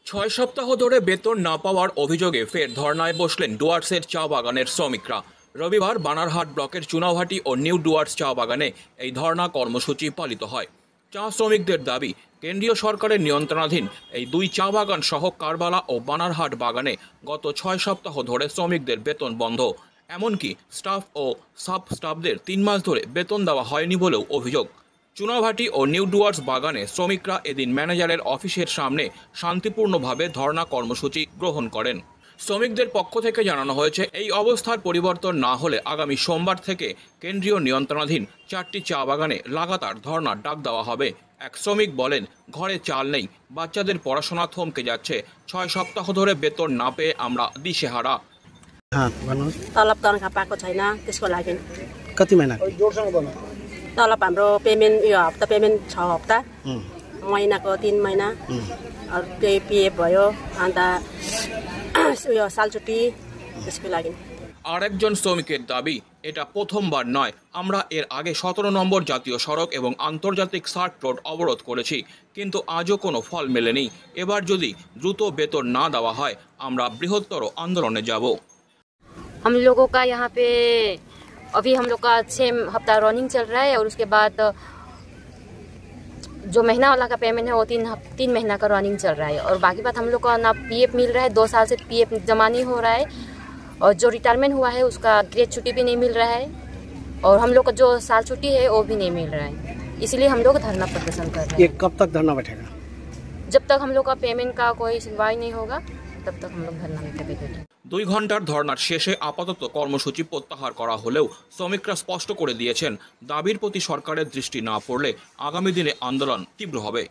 ছয় সপ্তাহ ধরে বেতন না পাওয়ার অভিযোগে ফের ধর্নায় বসলেন ডুয়ার্সের চা বাগানের শ্রমিকরা। রবিবার বানারহাট ব্লকের চুনাভাটি ও নিউ ডুয়ার্স চা বাগানে এই ধর্না কর্মসূচি পালিত হয়। চা শ্রমিকদের দাবি, কেন্দ্রীয় সরকারের নিয়ন্ত্রণাধীন এই দুই চা বাগান সহ কারবালা ও বানারহাট বাগানে গত 6 সপ্তাহ ধরে শ্রমিকদের বেতন বন্ধ। এমনকি স্টাফ ও সাব স্টাফদের 3 মাস ধরে বেতন দেওয়া হয়নি বলেও অভিযোগ। চুনাভাটি ও নিউ ডুয়ার্স বাগানে শ্রমিকরা এদিন ম্যানেজারের অফিসের সামনে শান্তিপূর্ণভাবে ধর্না কর্মসূচি গ্রহণ করেন। শ্রমিকদের পক্ষ থেকে জানানো হয়েছে, এই অবস্থার পরিবর্তন না হলে আগামী সোমবার থেকে কেন্দ্রীয় নিয়ন্ত্রণাধীন 4টি চা বাগানে লাগাতার ধর্নার ডাক দেওয়া হবে। এক শ্রমিক বলেন, ঘরে চাল নেই, বাচ্চাদের পড়াশোনা থমকে যাচ্ছে, 6 सप्ताह धरे वेतन ना पेये आम्रा दिशेहारा। तलब त पाएको छैन, त्यसको लागि कति महिना तलब हाम्रो पेमेन्ट यो हप्ता पेमेन्ट 6 हप्ता महिनाको 3 महिना त्यही पिएफ भयो अन्त यो साल छुट्टी त्यसको लागि। আরেকজন শ্রমিকের দাবি, এটা প্রথমবার নয়, আমরা এর আগে 17 নম্বর জাতীয় সড়ক এবং আন্তর্জাতিক 60 রোড অবরোধ করেছি, কিন্তু আজও কোনো ফল মেলেনি। এবার যদি দ্রুত বেতন না দেওয়া হয় আমরা বৃহত্তর আন্দোলনে যাব। हम लोगों का यहाँ पे अभी हम लोग का 6 हफ्ता रनिंग चल रहा है और उसके बाद जो महीना वाला का पेमेंट है वो 3 महीना का रनिंग चल रहा है और बाकी बात हम लोग का ना पीएफ मिल रहा है, 2 साल से पीएफ जमा नहीं हो रहा है और जो रिटायरमेंट हुआ है उसका ग्रेड छुट्टी भी नहीं मिल रहा है और हम लोग का जो साल छुट्टी है वो भी नहीं मिल रहा है। इसलिए हम लोग धरना प्रदर्शन कर रहे हैं। ये कब तक धरना बैठेगा? जब तक हम लोग का पेमेंट का कोई सुनवाई नहीं होगा तब तक हम लोग धरना में बैठेंगे। 2 ঘন্টার ধর্নার শেষে আপাতত কর্মসূচি প্রত্যাহার করা হলেও শ্রমিকরা স্পষ্ট করে দিয়েছেন, দাবির প্রতি সরকারের দৃষ্টি না পড়লে আগামী দিনে আন্দোলন তীব্র হবে।